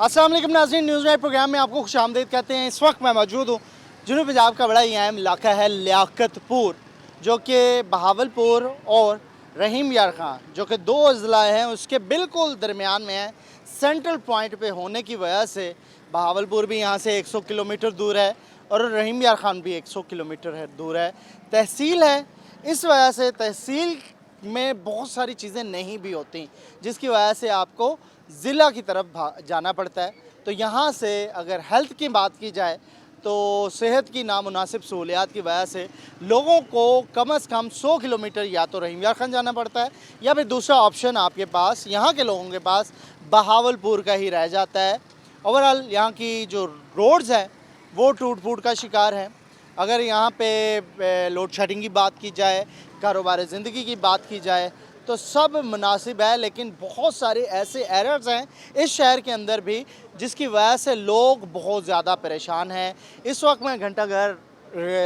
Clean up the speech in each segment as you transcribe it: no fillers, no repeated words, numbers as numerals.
अस्सलाम वालेकुम नाज़रीन, न्यूज़ नाइट प्रोग्राम में आपको खुशामदीद कहते हैं। इस वक्त मैं मौजूद हूँ जुनूबी पंजाब का बड़ा ही अहम इलाका है लियाकतपुर, जो कि बहावलपुर और रहीम यार खां जो कि दो अज़ला हैं उसके बिल्कुल दरमियान में है। सेंट्रल पॉइंट पे होने की वजह से बहावलपुर भी यहाँ से 100 किलोमीटर दूर है और रहीम यार खान भी 100 किलोमीटर है दूर है। तहसील है, इस वजह से तहसील में बहुत सारी चीज़ें नहीं भी होती, जिसकी वजह से आपको ज़िला की तरफ जाना पड़ता है। तो यहाँ से अगर हेल्थ की बात की जाए तो सेहत की नामुनासिब सहूलियात की वजह से लोगों को कम से कम 100 किलोमीटर या तो रहीम यार खान जाना पड़ता है, या फिर दूसरा ऑप्शन आपके पास यहाँ के लोगों के पास बहावलपुर का ही रह जाता है। ओवरऑल यहाँ की जो रोड्स हैं वो टूट फूट का शिकार हैं। अगर यहाँ पे लोड शेडिंग की बात की जाए, कारोबार ज़िंदगी की बात की जाए तो सब मुनासिब है, लेकिन बहुत सारे ऐसे एरर्स हैं इस शहर के अंदर भी जिसकी वजह से लोग बहुत ज़्यादा परेशान हैं। इस वक्त मैं घंटाघर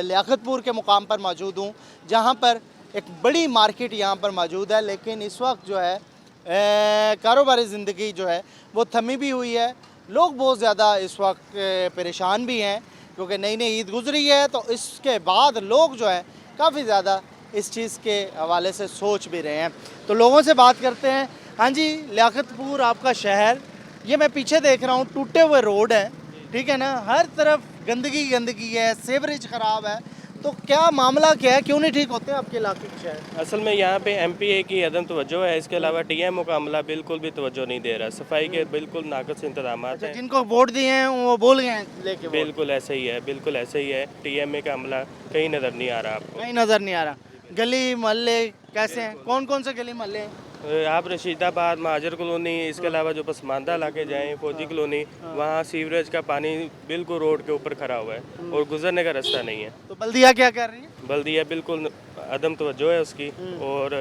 लियाकतपुर के मुकाम पर मौजूद हूँ, जहाँ पर एक बड़ी मार्केट यहाँ पर मौजूद है, लेकिन इस वक्त जो है कारोबारी ज़िंदगी जो है वो थमी भी हुई है। लोग बहुत ज़्यादा इस वक्त परेशान भी हैं क्योंकि नई नई ईद गुजरी है, तो इसके बाद लोग जो है काफ़ी ज़्यादा इस चीज़ के हवाले से सोच भी रहे हैं। तो लोगों से बात करते हैं। हाँ जी, लियाकतपुर आपका शहर, ये मैं पीछे देख रहा हूँ टूटे हुए रोड हैं, ठीक है ना, हर तरफ गंदगी गंदगी है, सीवरेज ख़राब है। तो क्या मामला क्या है, क्यों नहीं ठीक होते आपके इलाके के शहर? असल में यहाँ पे एमपीए की अदम तवज्जो है, इसके अलावा टीएमओ का अमला बिल्कुल भी तवज्जो नहीं दे रहा। सफाई के बिल्कुल नाक़िस इंतजाम हैं। जिनको वोट दिए हैं वो बोल गए हैं लेके वोट। बिल्कुल ऐसे ही है, बिल्कुल ऐसे ही है। टीएमए का अमला कहीं नज़र नहीं आ रहा आपको। कहीं नज़र नहीं आ रहा। गली मोहल्ले कैसे हैं, कौन कौन से गली मोहल्ले हैं? आप रशीदाबाद, महाजर कॉलोनी, इसके अलावा जो पसमानदा इलाके जाएँ, फौजी कॉलोनी, वहाँ सीवरेज का पानी बिल्कुल रोड के ऊपर खड़ा हुआ है और गुजरने का रास्ता नहीं है। तो बल्दिया क्या कर रही है? बल्दिया बिल्कुल अदम तवज्जो है उसकी, और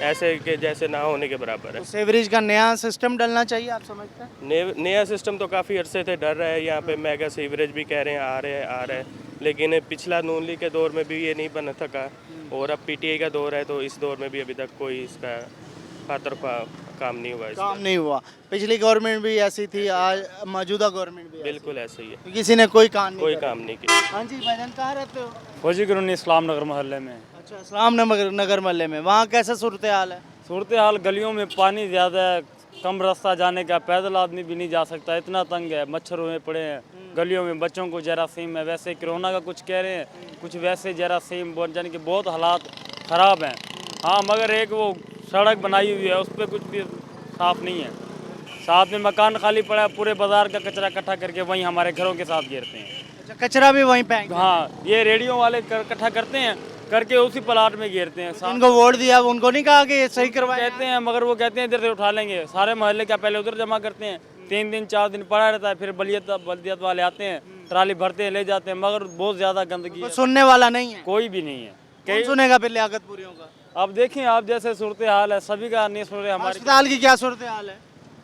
ऐसे के जैसे ना होने के बराबर है। तो सीवरेज का नया सिस्टम डलना चाहिए, आप समझते हैं? नया सिस्टम तो काफ़ी अरसे से डर रहा है। यहाँ पे मेगा सीवरेज भी कह रहे हैं आ रहे हैं, लेकिन पिछला नून लीग के दौर में भी ये नहीं बन सका, और अब पीटीआई का दौर है, तो इस दौर में भी अभी तक कोई इसका खातर काम नहीं हुआ। काम नहीं हुआ। पिछली गवर्नमेंट भी ऐसी थी, आज मौजूदा गवर्नमेंट भी बिल्कुल ऐसे ही है, तो किसी ने कोई काम नहीं कोई करा। काम नहीं किया। हाँ जी भाईजान, कहाँ रहते हो? फौजी कॉलोनी इस्लाम नगर मोहल्ले में। अच्छा, इस्लाम नगर मोहल्ले में। वहाँ कैसा सूरत हाल है? सूरत हाल गलियों में पानी ज़्यादा है, कम रास्ता जाने का, पैदल आदमी भी नहीं जा सकता, इतना तंग है। मच्छर हुए पड़े हैं गलियों में, बच्चों को जरासीम है। वैसे कोरोना का कुछ कह रहे हैं, कुछ वैसे जरासीम, यानी कि बहुत हालात ख़राब हैं। हाँ, मगर एक वो सड़क बनाई हुई है उस पर कुछ भी साफ़ नहीं है। साथ में मकान खाली पड़ा है, पूरे बाजार का कचरा इकट्ठा करके वहीं हमारे घरों के साथ घेरते हैं। अच्छा, कचरा भी वहीं पे? हाँ, ये रेडियो वाले इकट्ठा करते हैं, करके उसी प्लाट में घेरते हैं। जिनको वोट दिया उनको नहीं कहा कि ये सही करवाएं? कहते हैं, मगर वो कहते हैं इधर से उठा लेंगे। सारे मोहल्ले का पहले उधर जमा करते हैं, 3 दिन 4 दिन पड़ा रहता है, फिर बल्दियत वाले आते हैं, ट्राली भरते हैं, ले जाते हैं, मगर बहुत ज़्यादा गंदगी है, सुनने वाला नहीं है। कोई भी नहीं है। कौन सुनेगा फिर लियाकतपुरियों का? अब देखें आप, जैसे सूरत हाल है सभी का नहीं सुन रहे। हमारे अस्पताल की क्या सूरत हाल है?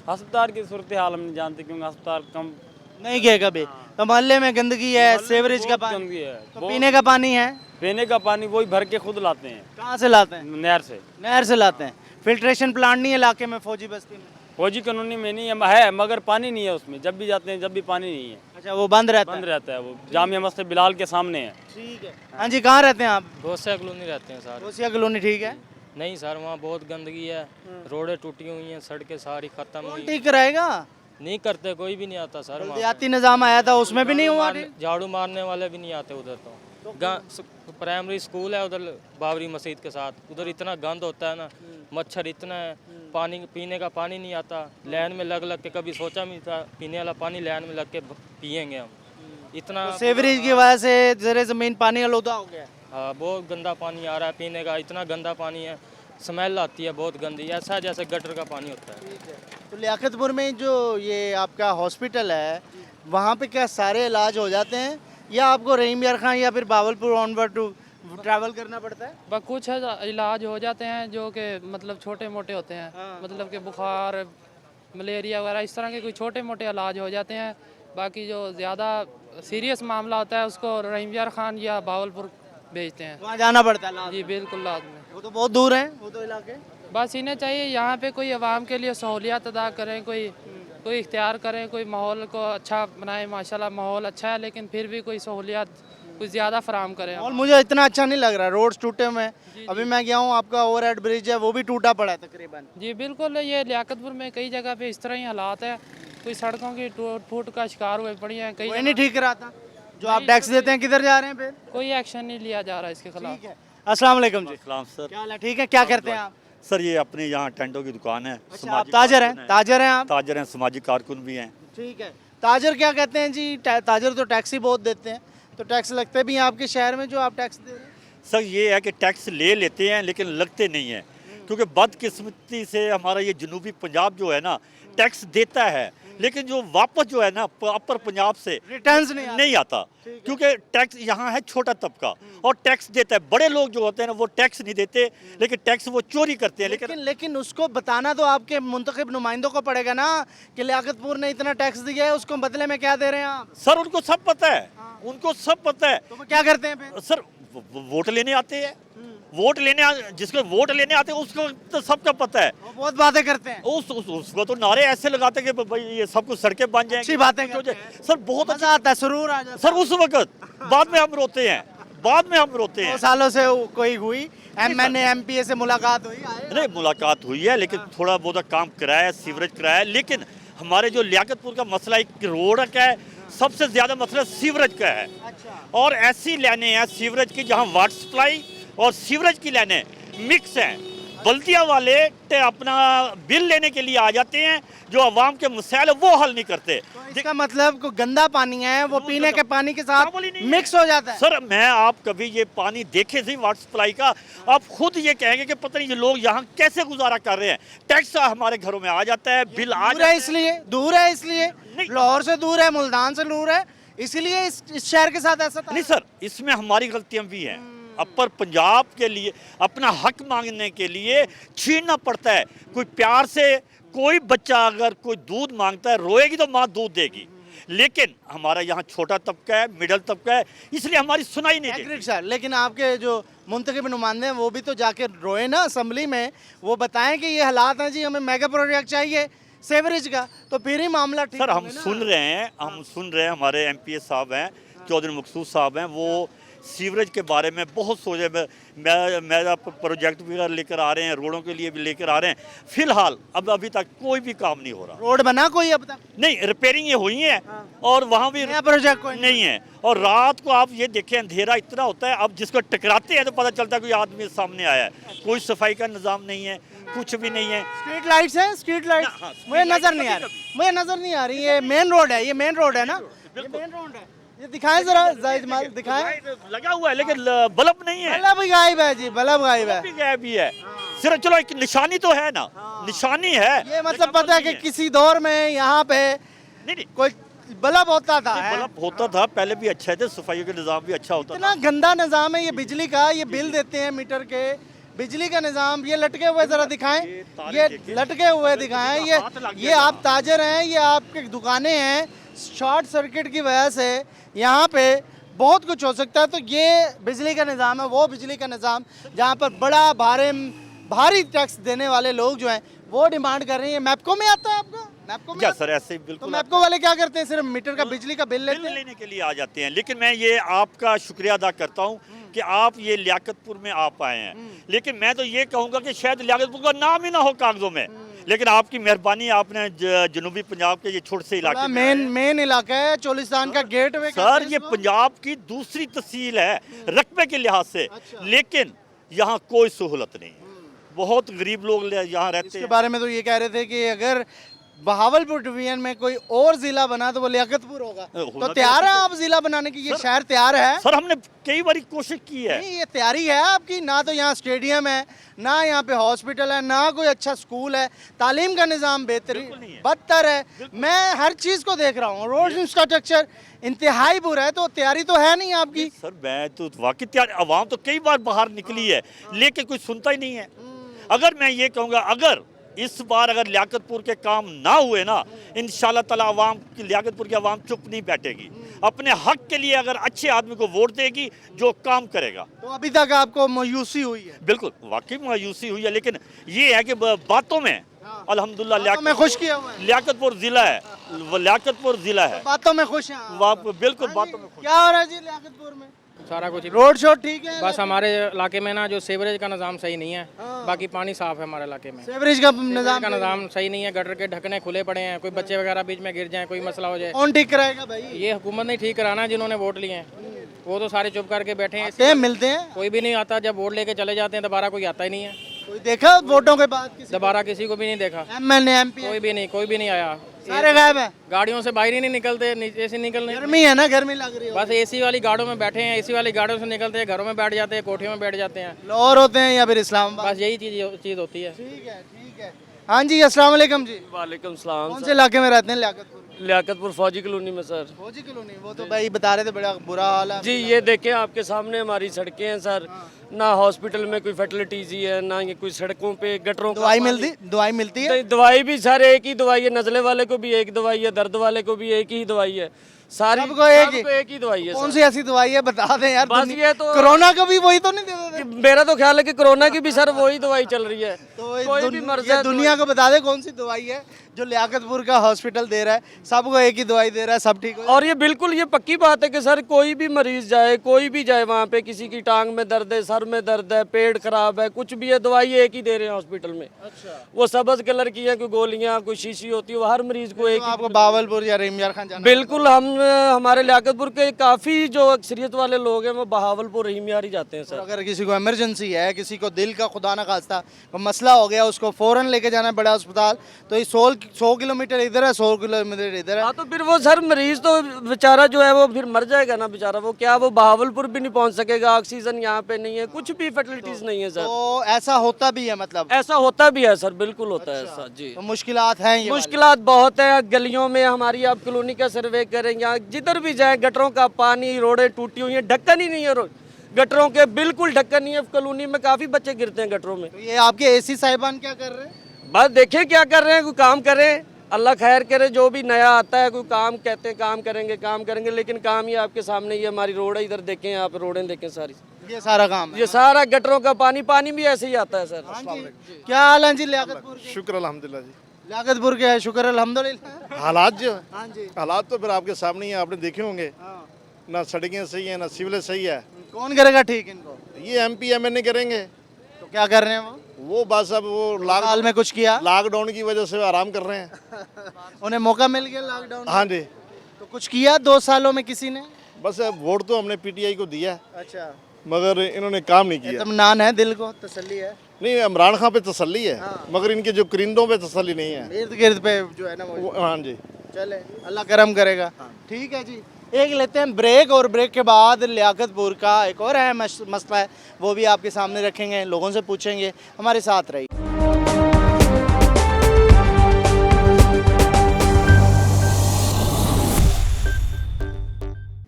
अस्पताल की सूरत हाल हम नहीं जानते, क्योंकि अस्पताल कम नहीं गए कभी। तो मोहल्ले में गंदगी है, सीवरेज का पानी, गंदगी है। तो पीने का पानी है? पीने का पानी वही भर के खुद लाते हैं। कहाँ से लाते हैं? नहर से। नहर से लाते हैं। फिल्ट्रेशन प्लांट नहीं है इलाके में, फौजी बस्ती में? फौजी कॉलोनी में नहीं है, मगर पानी नहीं है उसमें। जब भी जाते हैं जब भी पानी नहीं है। अच्छा, वो बंद रहता बंद रहता है। वो जामिया मस्जिद बिलाल के सामने है। ठीक है। हाँ जी, कहाँ रहते हैं आप? गोसिया कॉलोनी रहते हैं सर। गोसिया कॉलोनी, ठीक है। नहीं सर, वहाँ बहुत गंदगी है, रोडें टूटी हुई हैं, सड़कें सारी खत्म कौन हुई। ठीक कराएगा? नहीं करते, कोई भी नहीं आता सर। बल्दियाती निजाम आया था, उसमें भी नहीं हुआ ठीक? झाड़ू मारने वाले भी नहीं आते उधर। तो प्राइमरी स्कूल है उधर बाबरी मस्जिद के साथ, उधर इतना गंद होता है ना, मच्छर इतना है, पानी पीने का पानी नहीं आता। लाइन में लग के कभी सोचा भी था पीने वाला पानी लाइन में लग के पियेंगे हम, इतना। तो सीवरेज की वजह से जरे जमीन पानी आलूदा हो गया। हाँ, बहुत गंदा पानी आ रहा है पीने का, इतना गंदा पानी है, स्मेल आती है बहुत गंदी, ऐसा जैसे गटर का पानी होता है। तो लियाकतपुर में जो ये आपका हॉस्पिटल है, वहाँ पे क्या सारे इलाज हो जाते हैं, या आपको रहीम यार खां या फिर बावलपुर ऑनवर्ड टू ट्रैवल करना पड़ता है? बस कुछ इलाज हो जाते हैं जो कि मतलब छोटे मोटे होते हैं। हाँ। मतलब कि बुखार, मलेरिया वगैरह इस तरह के कोई छोटे मोटे इलाज हो जाते हैं। बाकी जो ज़्यादा सीरियस मामला होता है उसको रहीम यार खान या बावलपुर भेजते हैं। वहाँ जाना पड़ता है लाजमी। जी बिल्कुल लाजमी। वो तो बहुत दूर है वो तो इलाके। बस इन्हें चाहिए यहाँ पे कोई आवाम के लिए सहूलियत अदा करें, कोई कोई इख्तियार करें, कोई माहौल को अच्छा बनाए। माशाल्लाह माहौल अच्छा है, लेकिन फिर भी कोई सहूलियात कुछ ज़्यादा फराम करें। और मुझे इतना अच्छा नहीं लग रहा, रोड्स टूटे हुए हैं। अभी मैं गया हूँ, आपका ओवरहेड ब्रिज है वो भी टूटा पड़ा है तकरीबन। जी बिल्कुल, ये लियाकतपुर में कई जगह पे इस तरह ही हालात है, कोई सड़कों की टूट फूट का शिकार हुए पड़ी हैं कई कोई नहीं ठीक रहा था, जो आप टैक्स देते हैं किधर जा रहे हैं फिर? कोई एक्शन नहीं लिया जा रहा इसके खिलाफ। ठीक है, अस्सलाम वालेकुम जी, सलाम सर। क्या हाल है? ठीक है, क्या करते हैं आप? सर ये अपने यहाँ टेंटों की दुकान है। अच्छा, आप सामाजिक ताजर कारकुन हैं? ताजर हैं आप? ताजर हैं, सामाजिक कारकुन भी हैं। ठीक है, ताजर क्या कहते हैं जी? ताजर तो टैक्स ही बहुत देते हैं, तो टैक्स लगते भी हैं आपके शहर में जो आप टैक्स दे रहे हैं? सर ये है कि टैक्स ले लेते हैं लेकिन लगते नहीं हैं, क्योंकि बदकिस्मती से हमारा ये जनूबी पंजाब जो है ना टैक्स देता है, लेकिन जो वापस जो है ना अपर पंजाब से रिटर्न्स नहीं आता, क्योंकि टैक्स यहाँ है छोटा तबका और टैक्स देता है। बड़े लोग जो होते हैं ना वो टैक्स नहीं देते, लेकिन टैक्स वो चोरी करते हैं। लेकिन उसको बताना तो आपके मुंतखब नुमाइंदों को पड़ेगा ना कि लियाकतपुर ने इतना टैक्स दिया है, उसको बदले में क्या दे रहे हैं आप? सर उनको सब पता है, उनको सब पता है। तो वो क्या करते हैं फिर? सर वोट लेने आते हैं, वोट लेने जिसको वोट लेने आते हैं उसको तो सबका पता है। वो बहुत बातें करते हैं, उसको तो नारे ऐसे लगाते हैं कि भाई ये सब कुछ सड़कें बन जाएंगी, अच्छी बातें करते हैं। सर बहुत मजा आता है, सुरूर आ जाता है। सर उस वक्त बाद में हम रोते हैं, बाद में हम रोते 2 हैं। सालों से कोई हुई एमएनए एमपीए से मुलाकात हुई? आए? नहीं मुलाकात हुई है, लेकिन थोड़ा बहुत काम कराया है, सीवरेज कराया है, लेकिन हमारे जो लियाकतपुर का मसला एक रोड का है, सबसे ज्यादा मसला सीवरेज का है। अच्छा, और ऐसी लाइनें हैं सीवरेज की जहां वाटर सप्लाई और सीवरेज की लाइनें मिक्स हैं। बल्दिया वाले अपना बिल लेने के लिए आ जाते हैं, जो अवाम के मसाइल है वो हल नहीं करते। तो इसका मतलब को गंदा पानी है वो पीने के पानी के साथ मामूली नहीं है। मिक्स हो जाता है। सर मैं आप कभी ये पानी देखे थे वाटर सप्लाई का, आप खुद ये कहेंगे कि पता नहीं ये लोग यहाँ कैसे गुजारा कर रहे हैं। टैक्स हमारे घरों में आ जाता है, बिल आ दूर जाता है है। इसलिए, दूर है इसलिए, नहीं। लाहौर से दूर है, मुल्तान से दूर है, इसलिए इस शहर के साथ ऐसा नहीं सर, इसमें हमारी गलतियां भी हैं। अपर पंजाब के लिए अपना हक मांगने के लिए छीनना पड़ता है। कोई प्यार से कोई बच्चा अगर कोई दूध मांगता है, रोएगी तो माँ दूध देगी, लेकिन हमारा यहाँ छोटा तबका है, मिडिल तबका है, इसलिए हमारी सुनाई नहीं देती। एग्री सर, लेकिन आपके जो मुंतखब नुमाइंदे हैं वो भी तो जाके रोए ना असेंबली में, वो बताएं कि ये हालात हैं जी, हमें मेगा प्रोजेक्ट चाहिए सेवरेज का, तो फिर ही मामला ठीक सर हम होगा ना। सुन रहे हैं, हमारे एमपीए साहब हैं, चौधरी मकसूद साहब हैं, वो सीवरेज के बारे में बहुत सोचे। मेरा प्रोजेक्ट भी लेकर आ रहे हैं, रोडों के लिए भी लेकर आ रहे हैं। फिलहाल अभी तक कोई भी काम नहीं हो रहा। रोड बना कोई अब तक? नहीं, रिपेयरिंग ये हुई है और वहाँ भी नया प्रोजेक्ट कोई नहीं है। और रात को आप ये देखें अंधेरा इतना होता है, अब जिसको टकराते हैं तो पता चलता है कोई आदमी सामने आया है। कोई सफाई का निज़ाम नहीं है, कुछ भी नहीं है। स्ट्रीट लाइट्स हैं, स्ट्रीट लाइट हाँ, मुझे street नजर light नहीं आ कभी रही, मुझे नजर नहीं आ रही। ये मेन रोड है, ये मेन रोड है ना, ये मेन रोड है। ये दिखाएं जरा, जाहिद माल दिखाएं। लगा हुआ है लेकिन बल्ब नहीं है। बल्ब गायब है जी, बल्ब गायब है। भी गायब ही है। सिर्फ चलो एक निशानी तो है ना, निशानी है। ये मतलब पता है कि किसी दौर में यहाँ पे नहीं कोई बल्ब होता था। बल्ब होता था पहले भी अच्छे थे, सफाई का निज़ाम भी अच्छा होता था। इतना गंदा निज़ाम है ये बिजली का, ये बिल देते हैं मीटर के, बिजली का निज़ाम। ये लटके हुए जरा दिखाएं, ये लटके हुए दिखाएं। ये आप ताजर हैं, ये आपकी दुकानें हैं, शॉर्ट सर्किट की वजह से यहाँ पे बहुत कुछ हो सकता है। तो ये बिजली का निज़ाम है, वो बिजली का निज़ाम जहाँ पर बड़ा भारी टैक्स देने वाले लोग जो हैं वो डिमांड कर रहे हैं। मैपको में आता है आपका? मैपको में क्या आता है? सर ऐसे ही तो बिल्कुल मैपको वाले क्या करते हैं? सिर्फ मीटर का बिजली का बिल लेते बिल हैं। लेने के लिए आ जाते हैं। लेकिन मैं ये आपका शुक्रिया अदा करता हूँ कि आप ये लियाकतपुर में आप आए हैं, लेकिन मैं तो ये कहूँगा कि शायद लियाकतपुर का नाम ही ना हो कागजों में, लेकिन आपकी मेहरबानी, आपने जनूबी पंजाब के ये छोटे से इलाके में मेन इलाका है, चोलिस्तान का गेट वे सर ये पंजाब की दूसरी तहसील है रकबे के लिहाज से, लेकिन यहाँ कोई सहूलत नहीं है। बहुत गरीब लोग यहाँ रहते इसके हैं। बारे में तो ये कह रहे थे कि अगर बहावलपुर डिवीजन में कोई और जिला बना तो वो लियाकतपुर होगा। होना तो तैयार है आप जिला बनाने की? ये शहर तैयार है? सर हमने कई बार कोशिश की है। नहीं, ये तैयारी है आपकी? ना तो यहाँ स्टेडियम है, ना यहाँ पे हॉस्पिटल है, ना कोई अच्छा स्कूल है, तालीम का निज़ाम बेहतरीन नहीं है। बदतर है। मैं हर चीज़ को देख रहा हूँ, रोड इंफ्रास्ट्रक्चर इंतहाई बुरा है, तो तैयारी तो है नहीं आपकी? सर मैं तो वाकई तैयार, आवाम तो कई बार बाहर निकली है, लेकिन कोई सुनता ही नहीं है। अगर मैं ये कहूँगा, अगर इस बार अगर लियाकतपुर के काम ना हुए ना, इंशाल्लाह ताला आवाम की, लियाकतपुर की आवाम चुप नहीं बैठेगी। अपने हक के लिए अगर अच्छे आदमी को वोट देगी जो काम करेगा। तो अभी तक आपको मायूसी हुई है? बिल्कुल वाकई मायूसी हुई है, लेकिन ये है कि बातों में अल्हम्दुलिल्लाह बातों में खुश किया हुआ है, लियाकतपुर ज़िला है, वो लियाकतपुर ज़िला है। बातों में खुश हैं आप। वाह, बिल्कुल हाँ बातों जी, में खुश। क्या हो रहा है जी लियाकतपुर में? सारा कुछ रोड शोड ठीक है? बस हमारे इलाके में ना जो सीवरेज का निज़ाम सही नहीं है, हाँ। बाकी पानी साफ है हमारे इलाके में। सेवरेज का सीवरेज निजाम का निज़ाम सही नहीं है, गटर के ढकने खुले पड़े हैं, कोई बच्चे वगैरह बीच में गिर जाए, कोई मसला हो जाए, कौन ठीक कराएगा भाई? ये हुकूमत ने ठीक कराना है जिन्होंने वोट लिए हैं, वो तो सारे चुप करके बैठे हैं। आते हैं, मिलते हैं, कोई भी नहीं आता, जब वोट लेके चले जाते हैं दोबारा कोई आता ही नहीं है, कोई देखा वोटों के बाद किसी दोबारा किसी को भी नहीं देखा, एमएलए एमपी कोई भी नहीं आया। सारे गायब हैं। गाड़ियों से बाहर ही नहीं निकलते, नीचे से निकलने गर्मी है ना, गर्मी लग रही है। बस एसी वाली गाड़ियों में बैठे हैं, एसी वाली गाड़ियों से निकलते हैं, घरों में बैठ जाते हैं, कोठियों में बैठ जाते हैं, लाहौर होते हैं या फिर इस्लामाबाद? बस यही चीज़ होती है। ठीक है, ठीक है। हाँ जी, अस्सलाम वालेकुम जी। वालेकुम सलाम कौन से इलाके में रहते हैं लियाकतपुर? लियाकतपुर फौजी कॉलोनी में सर। फौजी कॉलोनी, वो तो भाई बता रहे थे बड़ा बुरा हाल है। जी ये देखें आपके सामने हमारी सड़कें हैं सर, ना हॉस्पिटल में कोई फैसिलिटीज ही है, ना ये कोई सड़कों पे गटरों का दवाई पानी। मिलती, दवाई मिलती है? नहीं, दवाई भी सर एक ही दवाई है, नज़ले वाले को भी एक दवाई है, दर्द वाले को भी एक ही दवाई है, सारी सबको एक ही? सबको एक ही दवाई है कौन सर। सी ऐसी दवाई है बता दें यार। बस ये तो कोरोना का भी वही तो नहीं दे देते? मेरा तो ख्याल है कि कोरोना की भी सर वही दवाई चल रही है, तो कोई भी मर ये जाए दुनिया को बता दे कौन सी दवाई है जो लियाकतपुर का हॉस्पिटल दे रहा है, सबको एक ही दवाई दे रहा है, सब ठीक हो जाए। और ये बिल्कुल ये पक्की बात है कि सर कोई भी मरीज जाए, कोई भी जाए वहाँ पे, किसी की टांग में दर्द है, सर में दर्द है, पेट खराब है, कुछ भी है, दवाई एक ही दे रहे हैं हॉस्पिटल में। अच्छा, वो सब्ज कलर की है, कोई गोलियाँ, कोई शीशी होती है, वो हर मरीज को एक तो ही। आपको बावलपुर या रहीमयार खान जाना बिल्कुल हम हमारे लियाकतपुर के काफ़ी जो अक्सरियत वाले लोग हैं वो बहावलपुर रहीमयार ही जाते हैं और सर। अगर किसी को इमरजेंसी है, किसी को दिल का खुदा ना खास्ता कोई मसला हो गया, उसको फ़ौरन लेके जाना है बड़ा अस्पताल, तो ये 100 किलोमीटर इधर है, 100 किलोमीटर इधर है। हाँ तो फिर वो सर मरीज तो बेचारा जो है वो फिर मर जाएगा ना बेचारा, वो क्या वो बहावलपुर भी नहीं पहुंच सकेगा, ऑक्सीजन यहाँ पे नहीं है, कुछ भी फैसिलिटीज नहीं है सर। तो ऐसा होता भी है मतलब? ऐसा होता भी है सर, बिल्कुल होता है ऐसा जी। तो मुश्किलात हैं ये वाली? मुश्किलात बहुत है गलियों में, हमारी आप कॉलोनी का सर्वे करें, यहाँ जिधर भी जाए गटरों का पानी, रोडें टूटी हुई हैं, ढक्कन ही नहीं है गटरों के, बिल्कुल ढक्कन नहीं है। कॉलोनी में काफ़ी बच्चे गिरते हैं गटरों में। तो ये आपके एसी साहिबान क्या कर रहे हैं? बस देखिए क्या कर रहे हैं, कोई काम करें, अल्लाह खैर करे, जो भी नया आता है कोई काम कहते हैं काम करेंगे, लेकिन काम ही आपके सामने ही हमारी रोड है, इधर देखें आप रोडें देखें सारी, ये सारा काम है। ये सारा गटरों का पानी भी ऐसे ही आता है सर। हाँ जी, क्या हाल है जी लियाकतपुर के? शुक्र अल्हम्दुलिल्लाह जी। लियाकतपुर के है, शुक्र अल्हम्दुलिल्लाह। हालात जो हाँ जी, हालात तो फिर आपके सामने ही हैं, आपने देखे होंगे, हाँ। ना सड़कें सही हैं, ना सिविल सही है। कौन करेगा ठीक इनको? ये एमपी एमएनए करेंगे, तो क्या कर रहे हैं वो? बस अब वो हाल में कुछ किया? लॉकडाउन की वजह से आराम कर रहे हैं। उन्हें मौका मिल गया लॉकडाउन में? हाँ जी, तो कुछ किया 2 सालों में किसी ने? बस अब वोट तो हमने पीटीआई को दिया है, अच्छा, मगर इन्होंने काम नहीं किया। इत्मीनान है, दिल को तसल्ली है? नहीं, इमरान खान पे तसल्ली है, मगर इनके जो करिंदों पे तसल्ली नहीं है। इर्द गिर्द पे जो है ना वो। हाँ जी। चले, अल्लाह करम करेगा। ठीक है जी, एक लेते हैं ब्रेक, और ब्रेक के बाद लियाकतपुर का एक और अहम मसला है, वो भी आपके सामने रखेंगे, लोगों से पूछेंगे, हमारे साथ रहिए।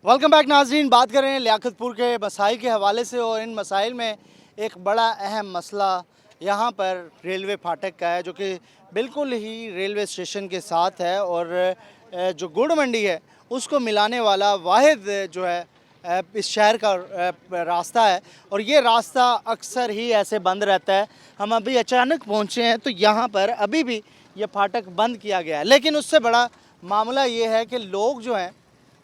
वेलकम बैक नाजरीन, बात कर रहे हैं लियाकतपुर के मसाइल के हवाले से, और इन मसाइल में एक बड़ा अहम मसला यहाँ पर रेलवे फाटक का है, जो कि बिल्कुल ही रेलवे स्टेशन के साथ है, और जो गुड़ मंडी है उसको मिलाने वाला वाहिद जो है इस शहर का रास्ता है, और ये रास्ता अक्सर ही ऐसे बंद रहता है। हम अभी अचानक पहुँचे हैं तो यहाँ पर अभी भी ये फाटक बंद किया गया है, लेकिन उससे बड़ा मामला ये है कि लोग जो हैं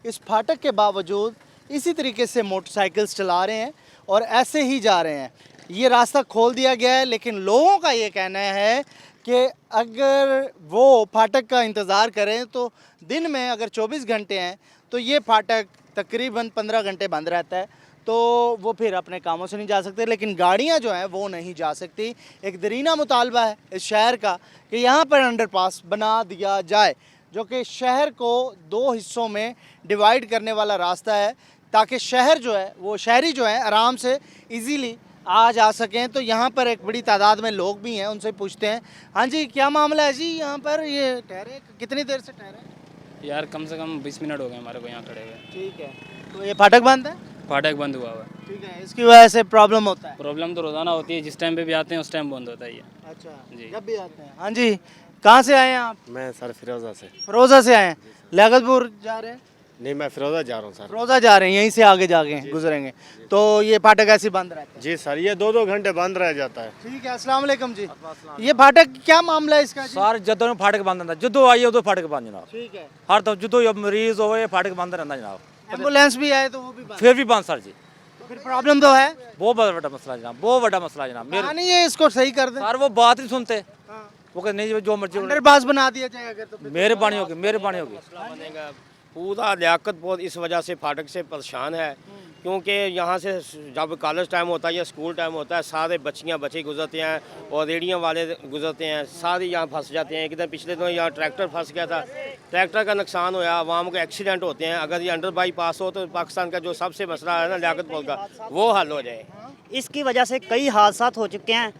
इस फाटक के बावजूद इसी तरीके से मोटरसाइकिल्स चला रहे हैं और ऐसे ही जा रहे हैं। ये रास्ता खोल दिया गया है, लेकिन लोगों का ये कहना है कि अगर वो फाटक का इंतज़ार करें तो दिन में अगर 24 घंटे हैं तो ये फाटक तकरीबन 15 घंटे बंद रहता है, तो वो फिर अपने कामों से नहीं जा सकते, लेकिन गाड़ियाँ जो हैं वो नहीं जा सकती। एक दरीना मुतालबा है इस शहर का कि यहाँ पर अंडरपास बना दिया जाए, जो कि शहर को 2 हिस्सों में डिवाइड करने वाला रास्ता है, ताकि शहर जो है वो शहरी जो है आराम से इजीली आ जा सकें। तो यहाँ पर एक बड़ी तादाद में लोग भी हैं, उनसे पूछते हैं। हाँ जी, क्या मामला है जी यहाँ पर? ये ठहरे, कितनी देर से ठहरे? यार कम से कम 20 मिनट हो गए हमारे को यहाँ खड़े हुए। ठीक है, तो ये फाटक बंद है? फाटक बंद हुआ हुआ है। ठीक है, इसकी वजह से प्रॉब्लम होता है? प्रॉब्लम तो रोज़ाना होती है, जिस टाइम पे भी आते हैं उस टाइम बंद होता है ये। अच्छा जी। जब भी आते हैं। हाँ जी, कहाँ से आए हैं आप? मैं सर फिरोजा से। फिरोजा से आए हैं, लियाकतपुर जा रहे हैं? नहीं, मैं फिरोजा जा रहा हूँ सर। रोजा जा रहे हैं, यहीं से आगे जाके गुजरेंगे, तो ये फाटक ऐसे बंद रहता है। जी सर, ये 2-2 घंटे बंद रह जाता है। ठीक है, अस्सलाम वालेकुम जी। ये फाटक क्या मामला है इसका जी? सार जदों फाटक बंद रहता जो आई उदो फाटक बंद जनाब। ठीक है, हर तो जो मरीज हो फाटक बंद रहता जनाब। एम्बुलेंस भी आए तो वो भी बंद, फिर भी बंद सर जी। तो फिर प्रॉब्लम तो है। बहुत बड़ा मसला जनाब, बहुत बड़ा मसला जनाब। कहा नहीं है इसको सही कर दे, सर वो बात नहीं सुनते, वो कहते नहीं जो मर्जी अंडरपास बना दिया जाए अगर तो फिर। मेहरबानी होगी, मेहरबानी होगी। पूरा लियाकतपुर इस वजह से फाटक से परेशान है, क्योंकि यहाँ से जब कॉलेज टाइम होता है या स्कूल टाइम होता है, सारे बच्चे गुजरते हैं और रेडियो वाले गुजरते हैं, सारे यहाँ फंस जाते हैं। एक दिन पिछले दिनों यहाँ ट्रैक्टर फंस गया था, ट्रैक्टर का नुकसान होया, आवाम को एक्सीडेंट होते हैं। अगर ये अंडर बाईपास हो तो पाकिस्तान का जो सबसे मसला है ना लियाकतपुर का, वो हल हो जाए। इसकी वजह से कई हादसा हो चुके हैं,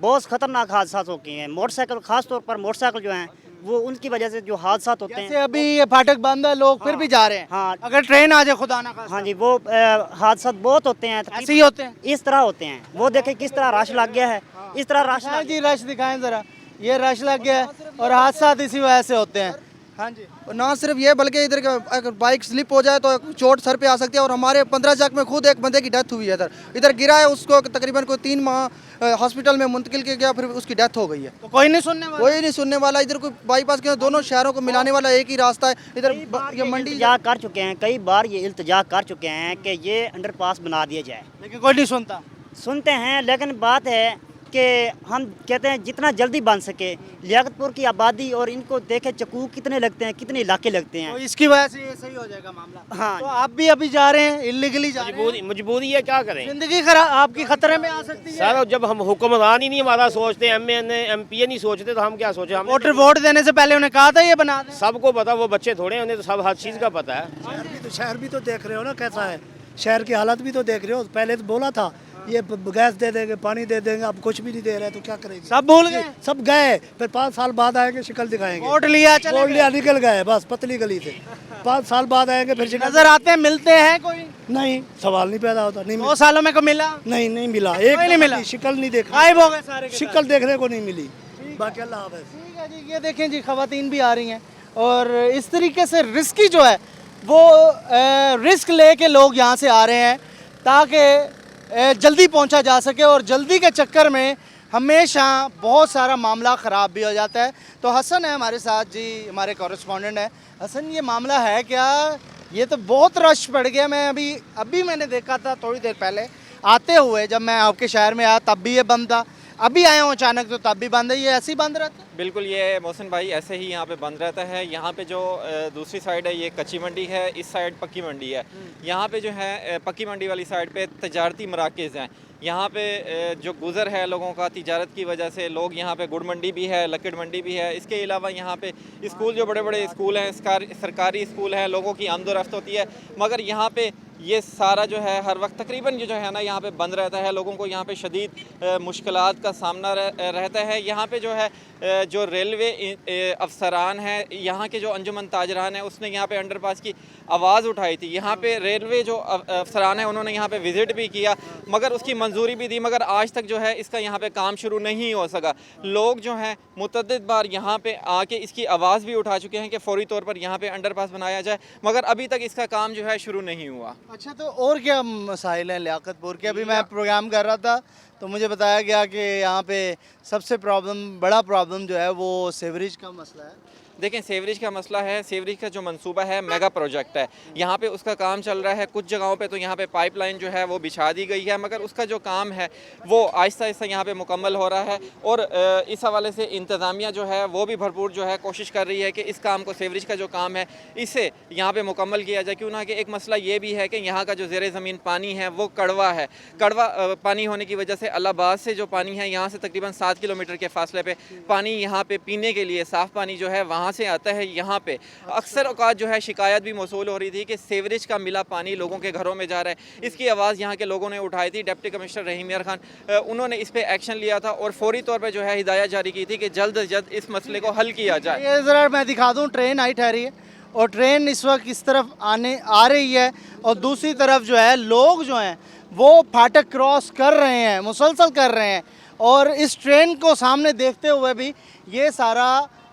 बहुत ख़तरनाक हादसा हो चुके हैं। मोटरसाइकिल, ख़ास तौर पर मोटरसाइकिल जो हैं वो उनकी वजह से जो हादसा होते जैसे हैं। अभी ये फाटक बंद है, लोग फिर भी जा रहे हैं। हाँ अगर ट्रेन आ जाए खुदा ना खास्ता, हाँ जी, वो हादसा बहुत होते हैं। ऐसे ही होते हैं। इस तरह होते हैं, वो देखें किस तरह रश लग गया है, इस तरह रश हाँ लग जी, रश दिखाएं जरा, ये रश लग गया है और हादसा इसी वजह से होते हैं। हाँ जी, ना सिर्फ ये बल्कि इधर अगर बाइक स्लिप हो जाए तो चोट सर पे आ सकती है। और हमारे 15 चक में खुद एक बंदे की डेथ हुई है, इधर गिरा है, उसको तकरीबन कोई 3 माह हॉस्पिटल में मुंतकिल किया गया, फिर उसकी डेथ हो गई है। तो कोई नहीं सुनने वाला। कोई नहीं सुनने वाला। इधर कोई बाईपास के दोनों शहरों को मिलाने वाला एक ही रास्ता है। इधर ये मंडी इल्तिजा कर चुके हैं, कई बार ये इल्तिजा कर चुके हैं कि ये अंडरपास बना दिया जाए, लेकिन कोई नहीं सुनता। सुनते हैं। लेकिन बात है कि हम कहते हैं जितना जल्दी बन सके। लियाकतपुर की आबादी और इनको देखे चक्कू कितने लगते हैं, कितने इलाके लगते तो हैं। इसकी वजह से ये सही हो जाएगा मामला। हाँ तो आप भी अभी जा रहे हैं, इलीगली जा रहे हैं, मजबूरी है, क्या करें। जिंदगी खराब आपकी खतरे में आ सकती है। सर जब हम हुक्मरान ही नहीं हमारा सोचते, MP नहीं सोचते, तो हम क्या सोचे। हम वोटर वोट देने से पहले उन्हें कहा था ये बना दें। सबको पता, वो बच्चे थोड़े हैं, उन्हें तो सब हर चीज़ का पता है। शहर भी तो देख रहे हो ना कैसा है, शहर की हालत भी तो देख रहे हो। पहले तो बोला था ये गैस दे देंगे, पानी दे देंगे, अब कुछ भी नहीं दे रहे, तो क्या करेंगे। सब भूल गए, सब गए, फिर 5 साल बाद आएंगे, शक्ल दिखाएंगे। वोट लिया, चले वोट गए। लिया, निकल गए बस पतली गली से। 5 साल बाद आएंगे, फिर शक्ल नजर आते हैं, मिलते हैं कोई? नहीं, सवाल नहीं पैदा होता। नहीं 2 सालों में को मिला? नहीं मिला, एक नहीं मिला। शक्ल नहीं देखा, गायब हो गए सारे के शक्ल देखने को नहीं मिली। बाकी अल्लाह हाफ़िज़। ठीक है जी, ये देखें जी, खवातीन भी आ रही हैं और इस तरीके से रिस्की जो है वो रिस्क लेके लोग यहाँ से आ रहे हैं ताकि जल्दी पहुँचा जा सके, और जल्दी के चक्कर में हमेशा बहुत सारा मामला ख़राब भी हो जाता है। तो हसन है हमारे साथ जी, हमारे कॉरेस्पॉन्डेंट है। हसन, ये मामला है क्या? ये तो बहुत रश पड़ गया। मैं अभी मैंने देखा था थोड़ी देर पहले आते हुए, जब मैं आपके शहर में आया तब भी ये बंद था, अभी आया हूँ अचानक तो तब भी बंद है। ये ऐसे ही बंद रहता है? बिल्कुल, ये मोहसिन भाई ऐसे ही यहाँ पे बंद रहता है। यहाँ पे जो दूसरी साइड है ये कच्ची मंडी है, इस साइड पक्की मंडी है। यहाँ पे जो है पक्की मंडी वाली साइड पे तजारती मराकज़ हैं। यहाँ पे जो गुज़र है लोगों का तिजारत की वजह से, लोग यहाँ पे गुड़ मंडी भी है, लकड़ मंडी भी है। इसके अलावा यहाँ पे स्कूल, जो बड़े बड़े स्कूल हैं, सरकारी स्कूल हैं, लोगों की आमदोरफ्त होती है। मगर यहाँ पे ये सारा जो है हर वक्त तकरीबन जो है ना यहाँ पे बंद रहता है। लोगों को यहाँ पे शदीद मुश्किलात का सामना रहता है। यहाँ पे जो है जो रेलवे अफसरान हैं, यहाँ के जो अंजुमन ताजरान है, उसने यहाँ पे अंडरपास की आवाज़ उठाई थी। यहाँ पे रेलवे जो अफसरान है उन्होंने यहाँ पे विज़िट भी किया, मगर उसकी मंजूरी भी दी, मगर आज तक जो है इसका यहाँ पे काम शुरू नहीं हो सका। लोग जो हैं मुतअद्दिद बार यहाँ पे आके इसकी आवाज़ भी उठा चुके हैं कि फ़ौरी तौर पर यहाँ पे अंडरपास बनाया जाए, मगर अभी तक इसका काम जो है शुरू नहीं हुआ। अच्छा, तो और क्या मसाइल हैं लियाकतपुर के? अभी मैं प्रोग्राम कर रहा था तो मुझे बताया गया कि यहाँ पे सबसे बड़ा प्रॉब्लम जो है वो सीवरेज का मसला है। देखें, सीवरेज का मसला है। सीवरेज का जो मंसूबा है मेगा प्रोजेक्ट है, यहाँ पे उसका काम चल रहा है। कुछ जगहों पे तो यहाँ पे पाइपलाइन जो है वो बिछा दी गई है, मगर उसका जो काम है वो आहिस्ता आहिस्ता यहाँ पे मुकम्मल हो रहा है। और इस हवाले से इंतज़ामिया जो है वो भी भरपूर जो है कोशिश कर रही है कि इस काम को, सीवरेज का जो काम है, इसे यहाँ पे मुकम्मल किया जाए। क्यों ना कि एक मसला ये भी है कि यहाँ का जो ज़ेरे ज़मीन पानी है वो कड़वा है। कड़वा पानी होने की वजह से अलाहाबाद से जो पानी है, यहाँ से तकरीबन 7 किलोमीटर के फासले पे पानी यहाँ पे पीने के लिए साफ़ पानी जो है वहाँ से आता है। यहाँ पे अक्सर औकात जो है शिकायत भी मौसूल हो रही थी कि सीवरेज का मिला पानी लोगों के घरों में जा रहा है। इसकी आवाज़ यहाँ के लोगों ने उठाई थी। डिप्टी कमिश्नर रहीम यार खान उन्होंने इस पर एक्शन लिया था और फौरी तौर पर जो है हिदायत जारी की थी कि जल्द अज जल्द इस मसले को हल किया जाए। ये ज़रा मैं दिखा दूँ, ट्रेन आई ठहरी है और ट्रेन इस वक्त इस तरफ आ रही है, और दूसरी तरफ जो है लोग जो हैं वो फाटक क्रॉस कर रहे हैं, मुसलसल कर रहे हैं। और इस ट्रेन को सामने देखते हुए भी ये सारा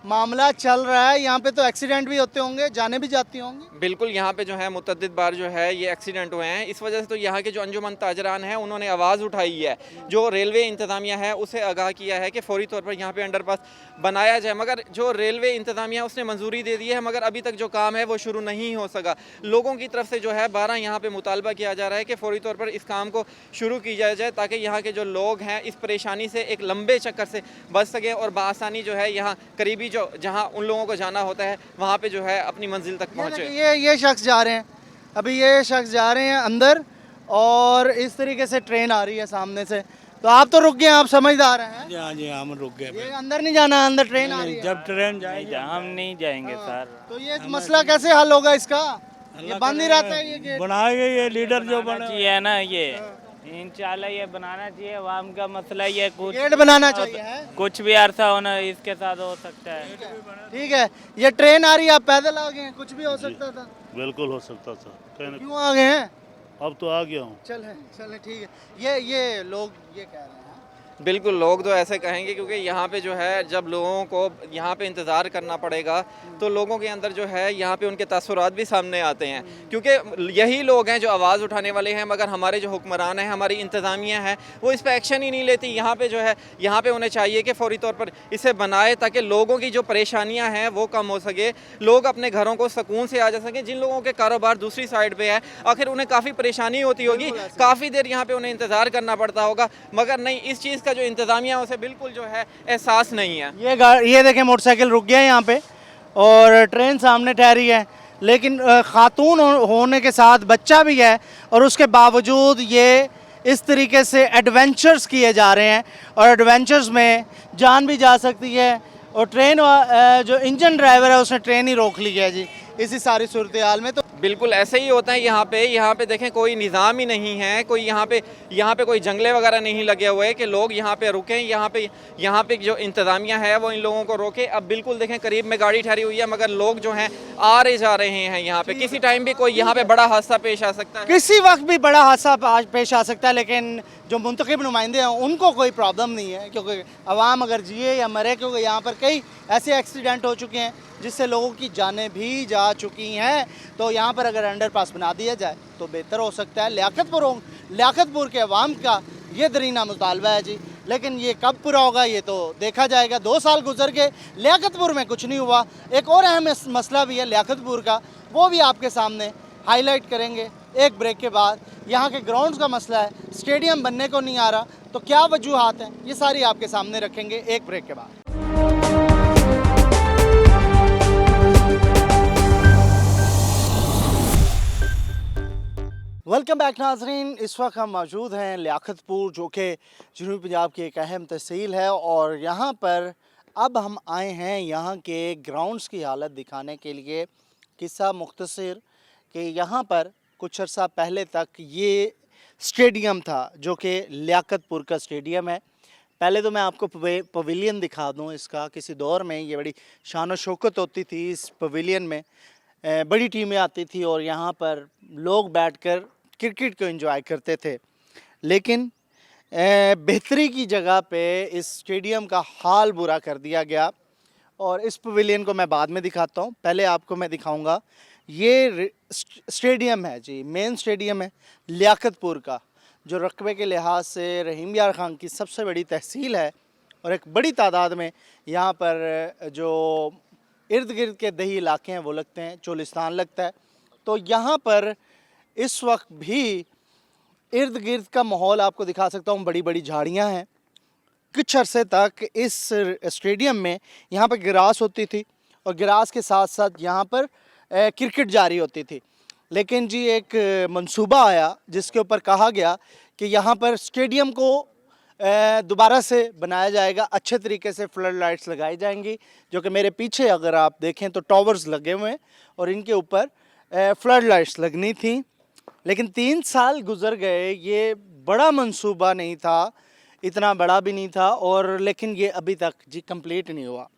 मामला चल रहा है, यहाँ पे तो एक्सीडेंट भी होते होंगे, जाने भी जाती होंगी। बिल्कुल, यहाँ पे जो है मुतअद्दिद बार जो है ये एक्सीडेंट हुए हैं। इस वजह से तो यहाँ के जो अंजुमन ताजरान हैं उन्होंने आवाज़ उठाई है, जो रेलवे इंतज़ामिया है उसे आगाह किया है कि फ़ौरी तौर पर यहाँ पे अंडरपास बनाया जाए। मगर जो रेलवे इंतज़ामिया उसने मंजूरी दे दी है, मगर अभी तक जो काम है वो शुरू नहीं हो सका। लोगों की तरफ से जो है 12 यहाँ पे मुतालबा किया जा रहा है कि फ़ौरी तौर पर इस काम को शुरू किया जाए, ताकि यहाँ के जो लोग हैं इस परेशानी से एक लंबे चक्कर से बच सकें और बआसानी जो है यहाँ करीबी जो जहाँ उन लोगों को जाना होता है वहाँ पे जो है अपनी मंजिल तक पहुँचे। ये शख्स जा रहे हैं, अभी ये शख्स जा रहे हैं अंदर और इस तरीके से ट्रेन आ रही है सामने से, तो आप तो रुक गए, आप समझदार हैं। हाँ जी, हम रुक गए। ये अंदर नहीं जाना, अंदर ट्रेन आ रही है। जब ट्रेन जाएगी हम नहीं जाएंगे सर। तो ये मसला कैसे हल होगा इसका? ये बंद ही रहता है ये गेट। बनाएंगे, ये लीडर जो बना चाहिए ना, ये इंशाल्लाह ये बनाना चाहिए। आवाम का मसला ये कुछ गेट बनाना चाहिए है? कुछ भी अरसा होना इसके साथ हो सकता है। ठीक है, ये ट्रेन आ रही है, आप पैदल आ गए हैं, कुछ भी हो सकता था। बिल्कुल हो सकता था, क्यों आ गए हैं? अब तो आ गया हूँ। चले ठीक है। ये लोग ये कह रहे हैं। बिल्कुल, लोग तो ऐसे कहेंगे क्योंकि यहाँ पे जो है जब लोगों को यहाँ पे इंतज़ार करना पड़ेगा तो लोगों के अंदर जो है यहाँ पे उनके तसव्वुरात भी सामने आते हैं, क्योंकि यही लोग हैं जो आवाज़ उठाने वाले हैं, मगर हमारे जो हुक्मरान हैं, हमारी इंतज़ामिया है, वो इस पर एक्शन ही नहीं लेती। यहाँ पे जो है यहाँ पे उन्हें चाहिए कि फ़ौरी तौर पर इसे बनाए ताकि लोगों की जो परेशानियाँ हैं वो कम हो सके, लोग अपने घरों को सुकून से आ जा सकें। जिन लोगों के कारोबार दूसरी साइड पर है, आखिर उन्हें काफ़ी परेशानी होती होगी, काफ़ी देर यहाँ पर उन्हें इंतज़ार करना पड़ता होगा, मगर नहीं, इस चीज़ जो इंतज़ामिया उसे बिल्कुल जो है एहसास नहीं है। ये देखें, मोटरसाइकिल रुक गया है यहाँ पे और ट्रेन सामने ठहरी है, लेकिन खातून होने के साथ बच्चा भी है और उसके बावजूद ये इस तरीके से एडवेंचर्स किए जा रहे हैं और एडवेंचर्स में जान भी जा सकती है। और ट्रेन जो इंजन ड्राइवर है उसने ट्रेन ही रोक ली है जी इसी सारी सूरत हाल में। तो बिल्कुल ऐसे ही होता है यहाँ पे देखें कोई निज़ाम ही नहीं है, कोई यहाँ पे कोई जंगले वगैरह नहीं लगे हुए कि लोग यहाँ पे रुकें, यहाँ पे जो इंतज़ामिया है वो इन लोगों को रोके। अब बिल्कुल देखें करीब में गाड़ी ठहरी हुई है, मगर लोग जो हैं आ रहे जा रहे हैं यहाँ पे, किसी टाइम भी कोई यहाँ पे बड़ा हादसा पेश आ सकता है, किसी वक्त भी बड़ा हादसा पेश आ सकता है, लेकिन जो मुंतखब नुमाइंदे हैं उनको कोई प्रॉब्लम नहीं है, क्योंकि अवाम अगर जिए या मरे, क्योंकि यहाँ पर कई ऐसे एक्सीडेंट हो चुके हैं जिससे लोगों की जानें भी जा चुकी हैं। तो यहाँ पर अगर अंडरपास बना दिया जाए तो बेहतर हो सकता है। लियाकतपुर के अवाम का ये दरीना मुतालबा है जी, लेकिन ये कब पूरा होगा ये तो देखा जाएगा। 2 साल गुजर गए, लियाकतपुर में कुछ नहीं हुआ। एक और अहम मसला भी है लियाकतपुर का, वो भी आपके सामने हाईलाइट करेंगे एक ब्रेक के बाद। यहाँ के ग्राउंड्स का मसला है, स्टेडियम बनने को नहीं आ रहा, तो क्या वजूहात हैं, ये सारी आपके सामने रखेंगे एक ब्रेक के बाद। वेलकम बैक नाजरीन, इस वक्त हम मौजूद हैं लियाकतपुर, जो कि जनूबी पंजाब की एक अहम तहसील है, और यहाँ पर अब हम आए हैं यहाँ के ग्राउंड्स की हालत दिखाने के लिए। किस्सा मुख्तसर कि यहाँ पर कुछ अर्सा पहले तक ये स्टेडियम था जो कि लियाकतपुर का स्टेडियम है। पहले तो मैं आपको पवेलियन दिखा दूँ इसका। किसी दौर में ये बड़ी शान व शौकत होती थी इस पवेलियन में, बड़ी टीमें आती थी और यहाँ पर लोग बैठकर क्रिकेट को एंजॉय करते थे। लेकिन बेहतरी की जगह पे इस स्टेडियम का हाल बुरा कर दिया गया, और इस पवेलियन को मैं बाद में दिखाता हूँ। पहले आपको मैं दिखाऊंगा, ये स्टेडियम है जी, मेन स्टेडियम है लियाकतपुर का, जो रकबे के लिहाज से रहीम यार ख़ान की सबसे बड़ी तहसील है, और एक बड़ी तादाद में यहाँ पर जो इर्द गिर्द के दही इलाके हैं वो लगते हैं, चोलिस्तान लगता है। तो यहाँ पर इस वक्त भी इर्द गिर्द का माहौल आपको दिखा सकता हूँ, बड़ी बड़ी झाड़ियाँ हैं। कुछ अरसे तक इस स्टेडियम में यहाँ पर ग्रास होती थी, और ग्रास के साथ साथ यहाँ पर क्रिकेट जारी होती थी। लेकिन जी एक मंसूबा आया जिसके ऊपर कहा गया कि यहाँ पर स्टेडियम को दोबारा से बनाया जाएगा, अच्छे तरीके से फ्लड लाइट्स लगाई जाएंगी, जो कि मेरे पीछे अगर आप देखें तो टावर्स लगे हुए हैं और इनके ऊपर फ्लड लाइट्स लगनी थी। लेकिन 3 साल गुजर गए, ये बड़ा मंसूबा नहीं था, इतना बड़ा भी नहीं था, और लेकिन ये अभी तक जी कंप्लीट नहीं हुआ।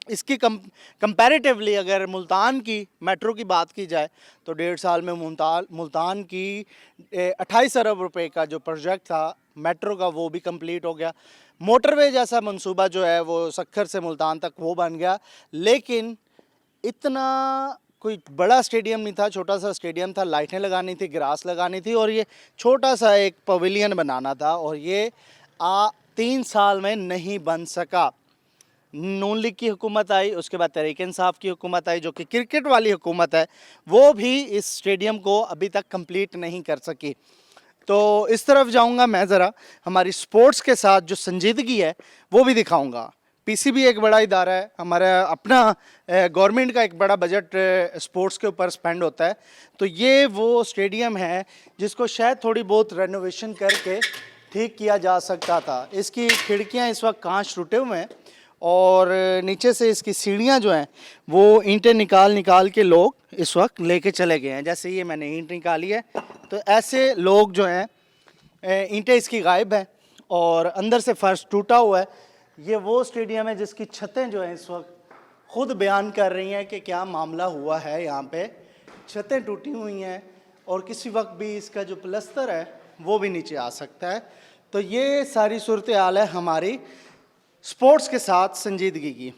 इसकी कंपैरेटिवली अगर मुल्तान की मेट्रो की बात की जाए तो 1.5 साल में मुल्तान की 28 अरब रुपए का जो प्रोजेक्ट था मेट्रो का वो भी कंप्लीट हो गया, मोटरवे जैसा मंसूबा जो है वो सक्खर से मुल्तान तक वो बन गया, लेकिन इतना कोई बड़ा स्टेडियम नहीं था, छोटा सा स्टेडियम था, लाइटें लगानी थी, ग्रास लगानी थी और ये छोटा सा एक पवेलियन बनाना था और ये 3 साल में नहीं बन सका। नून लीग की हुकूमत आई, उसके बाद तहरीक इंसाफ की हुकूमत आई जो कि क्रिकेट वाली हुकूमत है, वो भी इस स्टेडियम को अभी तक कंप्लीट नहीं कर सकी। तो इस तरफ जाऊंगा मैं, ज़रा हमारी स्पोर्ट्स के साथ जो संजीदगी है वो भी दिखाऊंगा। पीसीबी एक बड़ा इदारा है, हमारा अपना गवर्नमेंट का एक बड़ा बजट स्पोर्ट्स के ऊपर स्पेंड होता है। तो ये वो स्टेडियम है जिसको शायद थोड़ी बहुत रेनोवेशन करके ठीक किया जा सकता था। इसकी खिड़कियाँ इस वक्त कांच टूटे हुए हैं और नीचे से इसकी सीढ़ियाँ जो हैं वो ईंटें निकाल के लोग इस वक्त लेके चले गए हैं। जैसे ये मैंने ईंट निकाली है तो ऐसे लोग जो हैं ईंटें इसकी गायब हैं और अंदर से फर्श टूटा हुआ है। ये वो स्टेडियम है जिसकी छतें जो हैं इस वक्त खुद बयान कर रही हैं कि क्या मामला हुआ है। यहाँ पे छतें टूटी हुई हैं और किसी वक्त भी इसका जो प्लस्तर है वो भी नीचे आ सकता है। तो ये सारी सूरत हाल है हमारी स्पोर्ट्स के साथ संजीदगी की।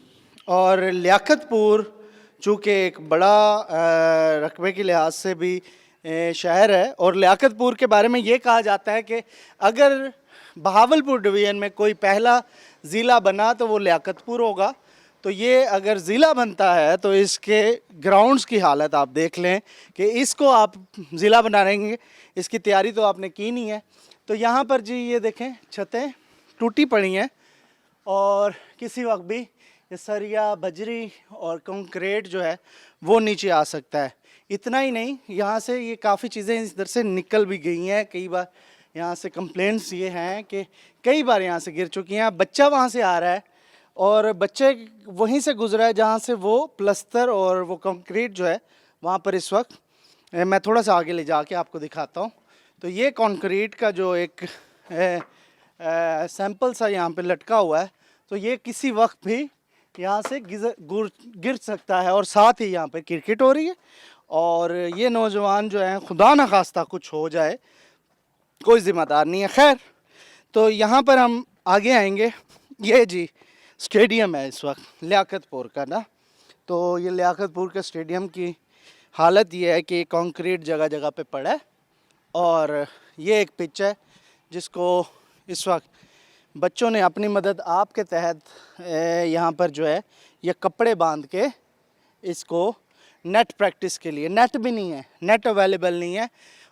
और लियाकतपुर चूँकि एक बड़ा रकबे के लिहाज से भी शहर है और लियाकतपुर के बारे में ये कहा जाता है कि अगर बहावलपुर डिवीज़न में कोई पहला ज़िला बना तो वो लियाकतपुर होगा। तो ये अगर ज़िला बनता है तो इसके ग्राउंड्स की हालत आप देख लें कि इसको आप ज़िला बनाएंगे, इसकी तैयारी तो आपने की नहीं है। तो यहाँ पर जी ये देखें छतें टूटी पड़ी हैं और किसी वक्त भी ये सरिया बजरी और कंक्रीट जो है वो नीचे आ सकता है। इतना ही नहीं, यहाँ से ये काफ़ी चीज़ें इधर से निकल भी गई हैं। कई बार यहाँ से कंप्लेंट्स ये हैं कि कई बार यहाँ से गिर चुकी हैं। बच्चा वहाँ से आ रहा है और बच्चे वहीं से गुजरा है जहाँ से वो प्लस्तर और वो कंक्रीट जो है वहाँ पर इस वक्त मैं थोड़ा सा आगे ले जाके आपको दिखाता हूँ। तो ये कंक्रीट का जो एक सैंपल सा यहाँ पे लटका हुआ है, तो ये किसी वक्त भी यहाँ से गिर सकता है। और साथ ही यहाँ पे क्रिकेट हो रही है और ये नौजवान जो हैं खुदा न खास्ता कुछ हो जाए, कोई ज़िम्मेदार नहीं है। खैर, तो यहाँ पर हम आगे आएंगे। ये जी स्टेडियम है इस वक्त लियाकतपुर का ना। तो ये लियाकतपुर के स्टेडियम की हालत ये है कि कंक्रीट जगह जगह पे पड़ा है और ये एक पिच है जिसको इस वक्त बच्चों ने अपनी मदद आपके तहत यहाँ पर जो है ये कपड़े बांध के इसको नेट प्रैक्टिस के लिए, नेट भी नहीं है, नेट अवेलेबल नहीं है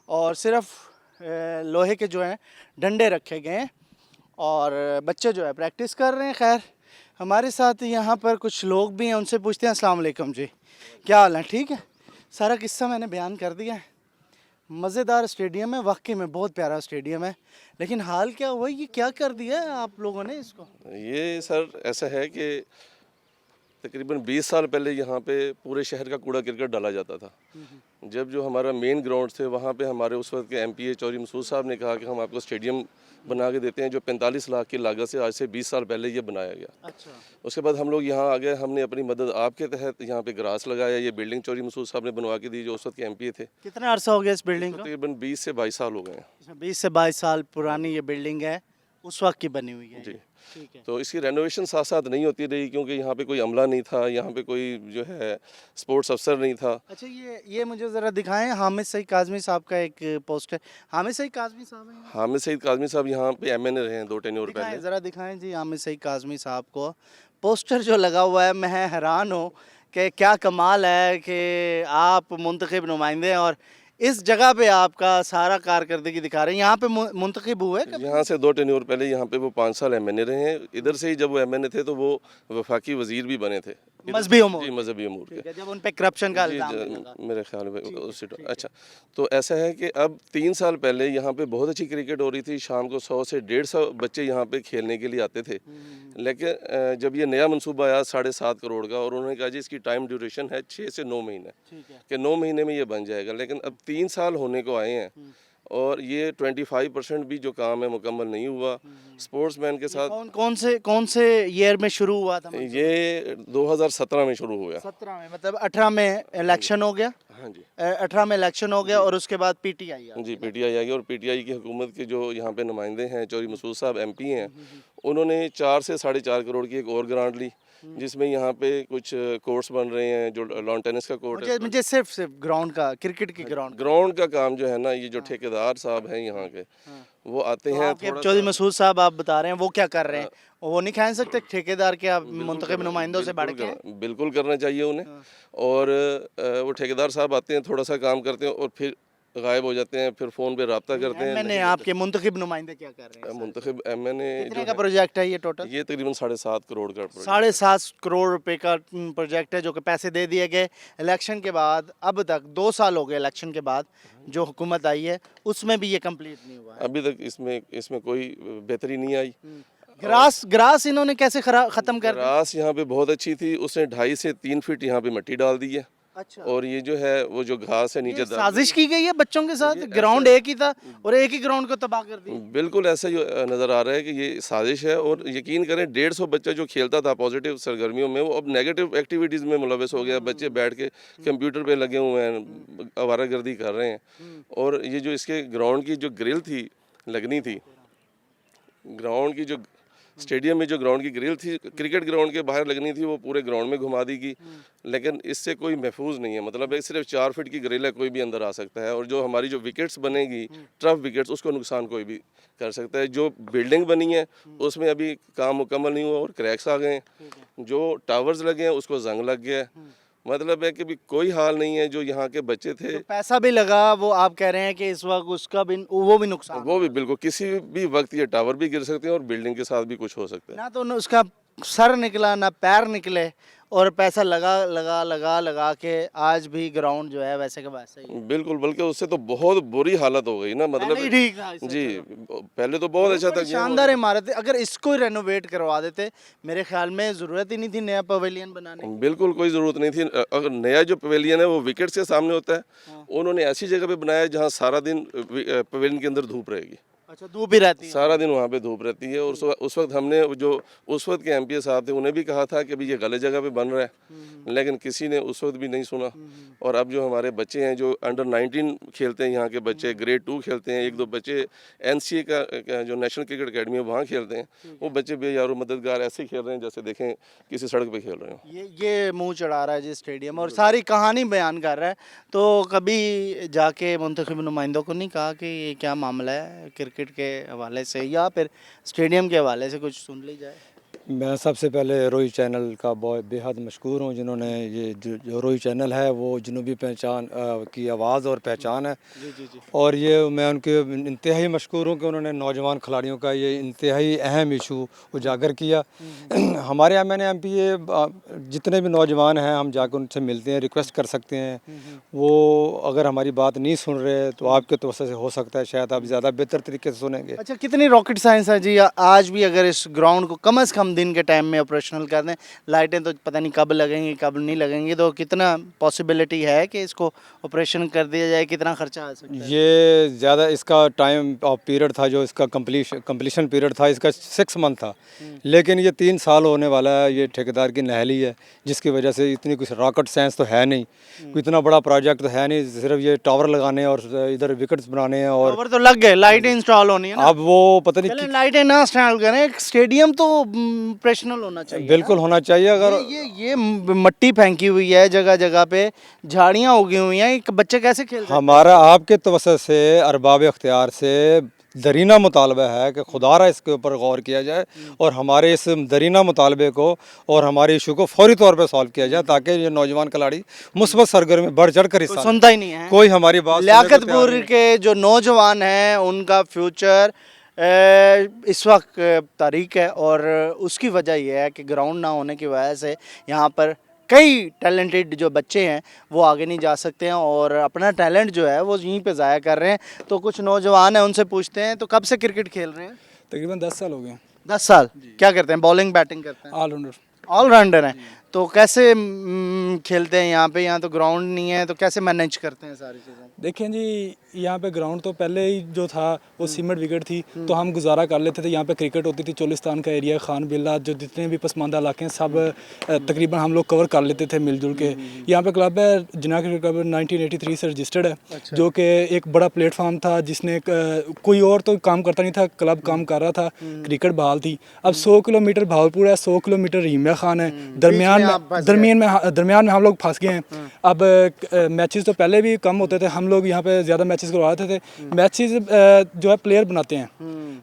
और सिर्फ लोहे के जो हैं डंडे रखे गए हैं और बच्चे जो है प्रैक्टिस कर रहे हैं। खैर, हमारे साथ यहाँ पर कुछ लोग भी हैं, उनसे पूछते हैं। अस्सलाम वालेकुम जी, क्या हाल है? ठीक है। सारा किस्सा मैंने बयान कर दिया है। मज़ेदार स्टेडियम है, वाकई में बहुत प्यारा स्टेडियम है, लेकिन हाल क्या हुआ, ये क्या कर दिया है आप लोगों ने इसको? ये सर ऐसा है कि तकरीबन 20 साल पहले यहाँ पे पूरे शहर का कूड़ा करकट डाला जाता था। जब जो हमारा मेन ग्राउंड थे वहाँ पे हमारे उस वक्त के MPA चौधरी मसूद साहब ने कहा कि हम आपको स्टेडियम बना के देते हैं, जो 45 लाख की लागत से आज से 20 साल पहले ये बनाया गया। अच्छा। उसके बाद हम लोग यहाँ आ गए, हमने अपनी मदद आपके तहत यहाँ पे ग्रास लगाया। ये बिल्डिंग चौधरी मसूद साहब ने बनवा के दी जो उस वक्त के MPA थे। कितना अर्सा हो गया इस बिल्डिंग को? तकरीबन 20 से 22 साल हो गए हैं। 20 से 22 साल पुरानी ये बिल्डिंग है, उस वक्त की बनी हुई है जी। ठीक है। तो इसकी रेनोवेशन साथ साथ नहीं होती रही क्योंकि यहाँ पे कोई अमला नहीं था, यहाँ पे कोई जो है स्पोर्ट्स अफसर नहीं था। अच्छा, ये मुझे ज़रा दिखाएं। हामिद सईद काज़मी साहब का एक पोस्ट है। हामिद सईद काज़मी साहब हैं? हामिद सईद काज़मी साहब यहाँ पे MNA रहे हैं 2 टेन्योर दिखाएं, पहले। ज़रा दिखाएं जी हामिद सईद काज़मी साहब को। पोस्टर जो लगा हुआ है, मैं हैरान हूँ कि क्या कमाल है कि आप मुंतखब नुमाइंदे हैं और इस जगह पे आपका सारा कारकर्दगी दिखा रहे हैं। यहाँ पे मुंतखब हुए कभी? यहाँ से 2 टेन्योर पहले यहाँ पे वो 5 साल MNA रहे हैं। इधर से ही जब वो MNA थे तो वो वफाकी वजीर भी बने थे मजहबी उमूर। जी, मजहबी उमूर के। जब उन पे करप्शन का जी, इल्जाम लगा। मेरे ख्याल में उसी अच्छा। तो ऐसा है कि अब 3 साल पहले यहाँ पे बहुत अच्छी क्रिकेट हो रही थी। शाम को 100 से 150 बच्चे यहाँ पे खेलने के लिए आते थे। लेकिन जब ये नया मनसूबा आया 7.5 करोड़ का और उन्होंने कहा जी इसकी टाइम ड्यूरेशन है 6 से 9 महीने कि 9 महीने में ये बन जाएगा, लेकिन अब 3 साल होने को आए हैं और ये 25% भी जो काम है मुकम्मल नहीं हुआ। स्पोर्ट्समैन के साथ कौन से ईयर में शुरू हुआ था? ये 2017 में शुरू हुआ। 17 में, मतलब 18 में इलेक्शन हो गया। हाँ जी, 18 में इलेक्शन हो गया और उसके बाद पीटीआई आ जी पीटीआई आई और पीटीआई की हुकूमत के जो यहाँ पे नुमाइंदे हैं, चौधरी मसूद साहब एमपी हैं, उन्होंने 4 से 4.5 करोड़ की एक और ग्रांट ली, जिसमें यहाँ पे कुछ कोर्ट्स बन रहे हैं, जो लॉन टेनिस का कोर्ट है। मुझे सिर्फ ग्राउंड का, क्रिकेट की ग्राउंड का काम जो है ना, ये जो ठेकेदार साहब हैं यहाँ के, वो आते हैं। चौधरी मसूद साहब आप बता रहे हैं वो क्या कर रहे हैं? वो नहीं कह सकते ठेकेदार के आप मुंतखब नुमाइंदों से बढ़ के? बिल्कुल करना चाहिए उन्हें। और वो ठेकेदार साहब आते हैं, थोड़ा सा काम करते हैं और फिर गायब हो जाते हैं, फिर फ़ोन पे रब्ता करते हैं। मैंने आपके मुंतखब नुमाइंदे क्या कर रहे हैं? मुंतखब मैंने कितने का प्रोजेक्ट है ये टोटल? ये तकरीबन 7.5 करोड़ का 7.5 करोड़ रुपए का प्रोजेक्ट है, जो कि पैसे दे दिए गए इलेक्शन के बाद। अब तक 2 साल हो गए इलेक्शन के बाद जो हुकूमत आई है, उसमें भी ये कंप्लीट नहीं हुआ है। अभी तक इसमें कोई बेहतरी नहीं आई। ग्रास इन्होंने कैसे खत्म कर दिया? ग्रास यहाँ पे बहुत अच्छी थी, उसने 2.5 से 3 फीट यहाँ पे मिट्टी डाल दी है। अच्छा। और ये जो है वो जो घास है नीचे साजिश की गई है बच्चों के साथ। ग्राउंड एक ही था और एक ही ग्राउंड को तबाह कर दिया। बिल्कुल ऐसा ही नज़र आ रहा है कि ये साजिश है। और यकीन करें 150 बच्चा जो खेलता था पॉजिटिव सरगर्मियों में, वो अब नेगेटिव एक्टिविटीज़ में मुलविस हो गया। बच्चे बैठ के कंप्यूटर पे लगे हुए हैं, आवारागर्दी कर रहे हैं। और ये जो इसके ग्राउंड की जो ग्रिल थी लगनी थी, ग्राउंड की जो स्टेडियम में जो ग्राउंड की ग्रिल थी क्रिकेट ग्राउंड के बाहर लगनी थी, वो पूरे ग्राउंड में घुमा दी गई। लेकिन इससे कोई महफूज नहीं है। मतलब एक सिर्फ 4 फीट की ग्रिल है, कोई भी अंदर आ सकता है। और जो हमारी जो विकेट्स बनेगी, टर्फ विकेट्स, उसको नुकसान कोई भी कर सकता है। जो बिल्डिंग बनी है उसमें अभी काम मुकम्मल नहीं हुआ और क्रैक्स आ गए हैं। जो टावर्स लगे हैं उसको जंग लग गया है। मतलब है कि भी कोई हाल नहीं है। जो यहाँ के बच्चे थे, तो पैसा भी लगा, वो आप कह रहे हैं कि इस वक्त उसका भी वो भी नुकसान, वो भी बिल्कुल किसी भी वक्त ये टावर भी गिर सकते हैं और बिल्डिंग के साथ भी कुछ हो सकता है। ना तो उसका सर निकला ना पैर निकले, और पैसा लगा के आज भी ग्राउंड जो है वैसे का वैसे ही। बिल्कुल, बल्कि उससे तो बहुत बुरी हालत हो गई ना। मतलब ठीक था जी, पहले तो बहुत अच्छा था। शानदार इमारत है। अगर इसको रेनोवेट करवा देते, मेरे ख्याल में ज़रूरत ही नहीं थी नया पवेलियन बनाने की। बिल्कुल कोई ज़रूरत नहीं थी। अगर नया जो पवेलियन है वो विकेट के सामने होता है। उन्होंने ऐसी जगह पे बनाया जहाँ सारा दिन पवेलियन के अंदर धूप रहेगी। अच्छा, धूप भी रहती है? सारा दिन वहाँ पे धूप रहती है। और उस वक्त हमने जो उस वक्त के एमपीए साहब थे उन्हें भी कहा था कि भाई ये गलत जगह पे बन रहा है, लेकिन किसी ने उस वक्त भी नहीं सुना। और अब जो हमारे बच्चे हैं जो अंडर 19 खेलते हैं, यहाँ के बच्चे ग्रेड 2 खेलते हैं, 1-2 बच्चे NCA का जो नेशनल क्रिकेट अकेडमी है वहाँ खेलते हैं। वो बच्चे बेयारो मददगार ऐसे खेल रहे हैं जैसे देखें किसी सड़क पर खेल रहे हो। ये मुँह चढ़ा रहा है जी स्टेडियम और सारी कहानी बयान कर रहा है। तो कभी जाके मुंतखब नुमाइंदों को नहीं कहा कि ये क्या मामला है क्रिकेट के हवाले से या फिर स्टेडियम के हवाले से कुछ सुन ली जाए? मैं सबसे पहले रोई चैनल का बहुत बेहद मशकूर हूँ, जिन्होंने ये जो रोई चैनल है वो जनूबी पहचान की आवाज़ और पहचान है। जी। और ये मैं उनके इंतहाई मशकूर हूँ कि उन्होंने नौजवान खिलाड़ियों का ये इंतहाई अहम इशू उजागर किया। हमारे MNA-MPA जितने भी नौजवान हैं, हम जाकर उनसे मिलते हैं, रिक्वेस्ट कर सकते हैं। वो अगर हमारी बात नहीं सुन रहे तो आपके तो से हो सकता है शायद आप ज़्यादा बेहतर तरीके से सुनेंगे। अच्छा, कितनी रॉकेट साइंस है जी? आज भी अगर इस ग्राउंड को कम से कम दिन के टाइम में ऑपरेशनल कर दें, लाइटें तो पता नहीं कब लगेंगी कब नहीं लगेंगी, तो कितना पॉसिबिलिटी है कि इसको ऑपरेशन कर दिया जाए? कितना खर्चा आ सकता है? ये ज़्यादा इसका टाइम ऑफ पीरियड था, जो इसका कंप्लीशन पीरियड था इसका 6 मंथ था, लेकिन ये 3 साल होने वाला है। ये ठेकेदार की नहली है, जिसकी वजह से इतनी कुछ रॉकेट साइंस तो है नहीं, इतना बड़ा प्रोजेक्ट तो है नहीं। सिर्फ ये टावर लगाने और इधर विकेट्स बनाने हैं। और टावर तो लग गए, लाइटें इंस्टॉल होनी है ना। अब वो पता नहीं लाइटें ना इंस्टॉल करें, स्टेडियम तो ऑपरेशनल होना चाहिए। बिल्कुल होना चाहिए। अगर ये मट्टी फेंकी हुई है जगह जगह पे, झाड़ियाँ उगी हुई हैं, बच्चे कैसे खेल सकते हैं? हमारा आपके तवज्जो से अरबाब इख्तियार से दरीना मुतालबा है कि खुदारा इसके ऊपर गौर किया जाए और हमारे इस दरीना मुतालबे को और हमारे इशू को फौरी तौर पे सॉल्व किया जाए, ताकि ये नौजवान खिलाड़ी मुस्बत सरगर्मी बढ़ चढ़ कर हिस्सा सुनता ही नहीं है कोई हमारी बात। लियाकतपुर के जो नौजवान हैं उनका फ्यूचर इस वक्त तारीख है, और उसकी वजह यह है कि ग्राउंड ना होने की वजह से यहाँ पर कई टैलेंटेड जो बच्चे हैं वो आगे नहीं जा सकते हैं और अपना टैलेंट जो है वो यहीं पे ज़ाया कर रहे हैं। तो कुछ नौजवान हैं, उनसे पूछते हैं। तो कब से क्रिकेट खेल रहे हैं? तकरीबन 10 साल हो गए। 10 साल। क्या करते हैं? बॉलिंग बैटिंग करते हैं? ऑलराउंडर। ऑलराउंडर हैं। तो कैसे खेलते हैं यहाँ पे? यहाँ तो ग्राउंड नहीं है, तो कैसे मैनेज करते हैं सारी चीज़ें? देखें जी, यहाँ पे ग्राउंड तो पहले ही जो था वो सीमेंट विकेट थी, तो हम गुजारा कर लेते थे। यहाँ पे क्रिकेट होती थी, चोलिस्तान का एरिया, खान बिल्ला, जो जितने भी पसमानदा इलाके हैं सब तकरीबन हम लोग कवर कर लेते थे मिलजुल के। यहाँ पे क्लब है जिन्ना क्रिकेट क्लब 1983 से रजिस्टर्ड है। अच्छा। जो कि एक बड़ा प्लेटफार्म था जिसने कोई और तो काम करता नहीं था, क्लब काम कर रहा था, क्रिकेट बहाल थी। अब 100 किलोमीटर भावलपुर है, 100 किलोमीटर रहीमिया खान है, दरमियान में हम लोग फंस गए हैं। अब मैचेस तो पहले भी कम होते थे, हम लोग यहाँ पे ज़्यादा मैचेस करवाते थे। मैचेस जो है प्लेयर बनाते हैं,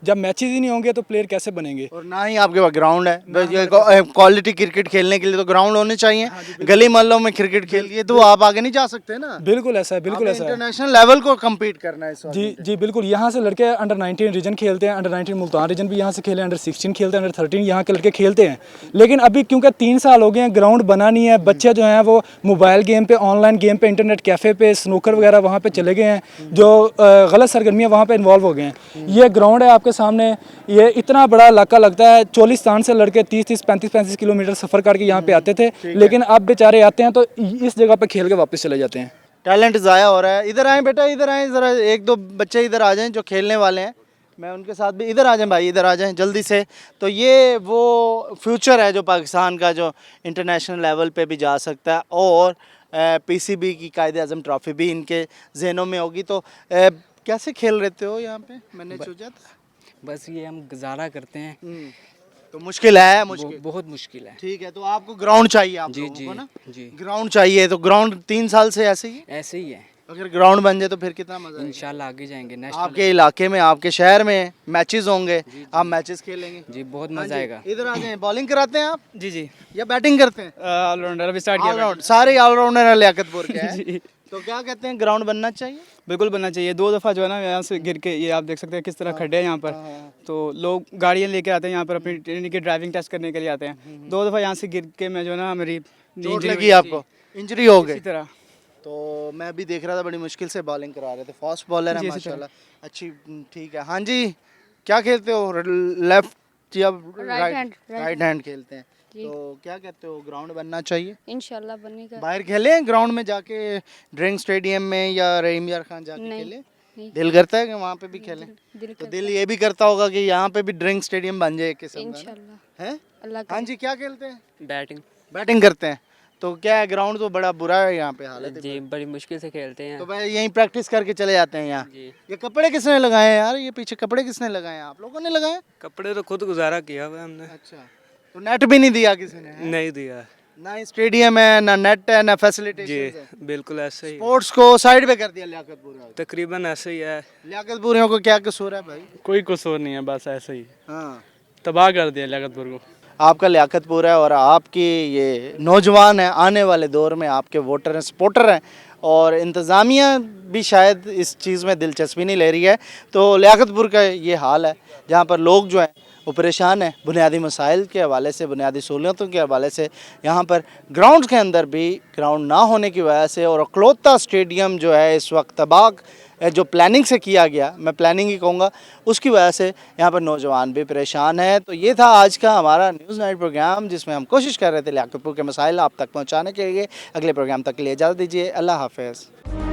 जब मैचेस ही नहीं होंगे तो प्लेयर कैसे बनेंगे? और ना ही आपके पास ग्राउंड है। क्वालिटी क्रिकेट खेलने के लिए तो ग्राउंड होने चाहिए। गली मोहल्लों में क्रिकेट खेलिए तो आप आगे नहीं जा सकते ना। बिल्कुल ऐसा है, बिल्कुल ऐसा है। इंटरनेशनल लेवल को कम्पीट करना है इस वक्त। जी जी बिल्कुल। यहाँ से लड़के अंडर 19 रीजन खेलते हैं, अंडर 19 मुल्तान रीजन भी यहाँ से खेले, अंडर 16 खेलते हैं, अंडर 13 यहाँ के लड़के खेलते हैं। लेकिन अभी क्योंकि 3 साल हो गए हैं, ग्राउंड बना नहीं है, बच्चे जो हैं वो मोबाइल गेम पे, ऑनलाइन गेम पे, इंटरनेट कैफ़े पे, स्नूकर वगैरह वहाँ पे चले गए हैं, जो गलत सरगर्मियाँ वहाँ पे इन्वॉल्व हो गए हैं। ये ग्राउंड है आपके सामने, ये इतना बड़ा इलाका लगता है। चोलिस्तान से लड़के 30-30, 35-35 किलोमीटर सफ़र करके यहाँ पे आते थे, लेकिन अब बेचारे आते हैं तो इस जगह पे खेल के वापस चले जाते हैं। टैलेंट ज़ाया हो रहा है। इधर आएँ बेटा, इधर आएँ ज़रा, 1-2 बच्चे इधर आ जाएँ जो खेलने वाले हैं, मैं उनके साथ भी। इधर आ जाएं भाई, इधर आ जाएं जल्दी से। तो ये वो फ्यूचर है जो पाकिस्तान का, जो इंटरनेशनल लेवल पे भी जा सकता है, और पीसीबी की कायदे-आज़म ट्रॉफी भी इनके जहनों में होगी। तो कैसे खेल रहते हो यहाँ पे, मैनेज हो जाता? बस ये हम गुजारा करते हैं। तो मुश्किल है, मुश्किल बहुत मुश्किल है। ठीक है, तो आपको ग्राउंड चाहिए, आप जी लोगों जी को ना जी ग्राउंड चाहिए। तो ग्राउंड 3 साल से ऐसे ही ऐसे ही है। अगर ग्राउंड बन जाए तो फिर कितना मजा आएगा? इंशाल्लाह आगे जाएंगे। नेशनल आपके इलाके में, आपके शहर में मैचेस होंगे, आप मैचेस खेलेंगे जी, बहुत हाँ मजा जी। आएगा। इधर आ जाएं। बॉलिंग कराते हैं आप जी जी या बैटिंग करते हैं? ऑलराउंडर अभी स्टार्ट किया। ऑलराउंड, सारे ऑलराउंडर हैं लियाकतपुर के हैं। तो क्या कहते हैं, ग्राउंड बनना चाहिए? बिल्कुल बनना चाहिए। 2 दफ़ा जो है ना यहाँ से गिर के, ये आप देख सकते हैं किस तरह खड्डे हैं यहाँ पर। तो लोग गाड़ियाँ लेके आते हैं यहाँ पर, अपनी के ड्राइविंग टेस्ट करने के लिए आते हैं। 2 दफ़ा यहाँ से गिर के मैं जो है ना, मेरी चोट लगी, आपको इंजरी हो गई? इसी तरह। तो मैं भी देख रहा था, बड़ी मुश्किल से बॉलिंग करा रहे थे। फास्ट बॉलर है माशाल्लाह, अच्छी। ठीक है, हाँ जी। क्या खेलते हो, लेफ्ट या राइट हैंड खेलते हैं? तो क्या कहते हो, ग्राउंड बनना चाहिए? इंशाल्लाह बनेगा। बाहर खेले ग्राउंड में जाके, ड्रिंक स्टेडियम में या रहीम यार खान जाके खेले? दिल करता है कि वहाँ पे भी खेलें? तो दिल ये भी करता होगा कि यहाँ पे भी ड्रिंक स्टेडियम बन जाए किसी इंशाल्लाह है। हाँ जी, क्या खेलते हैं? बैटिंग करते हैं। तो क्या है, ग्राउंड तो बड़ा बुरा है यहाँ पे हालत जी, बड़ी मुश्किल से खेलते हैं। तो भाई यहीं प्रैक्टिस करके चले जाते हैं यहाँ। ये कपड़े किसने लगाए हैं यार? ये पीछे कपड़े किसने लगाए हैं? आप लोगों ने लगाए? कपड़े तो खुद गुजारा किया हुआ हमने। अच्छा, तो नेट भी नहीं दिया किसी ने? नहीं दिया। ना स्टेडियम है, ना नेट है, ना फैसिलिटी है। बिल्कुल ऐसे ही। स्पोर्ट्स को साइड पे कर दिया लियाकतपुर। तकरीबन ऐसे ही है। लियाकतपुरियों को क्या कसूर है भाई? कोई कसूर नहीं है, बस ऐसे ही हाँ, तबाह कर दिया लियाकतपुर को। आपका लियाकतपुर है और आपकी ये नौजवान है, आने वाले दौर में आपके वोटर हैं, सपोर्टर हैं, और इंतज़ामिया भी शायद इस चीज़ में दिलचस्पी नहीं ले रही है। तो लियाकतपुर का ये हाल है, जहाँ पर लोग जो हैं वो परेशान हैं बुनियादी मसाइल के हवाले से, बुनियादी सहूलियतों के हवाले से। यहाँ पर ग्राउंड के अंदर भी ग्राउंड ना होने की वजह से, और अकलौता स्टेडियम जो है इस वक्त तबाह, जो प्लानिंग से किया गया, मैं प्लानिंग ही कहूँगा, उसकी वजह से यहाँ पर नौजवान भी परेशान है। तो ये था आज का हमारा न्यूज़ नाइट प्रोग्राम, जिसमें हम कोशिश कर रहे थे लियाकतपुर के मसाइल आप तक पहुँचाने के लिए। अगले प्रोग्राम तक के लिए इजाज़त दीजिए। अल्लाह हाफ़िज़।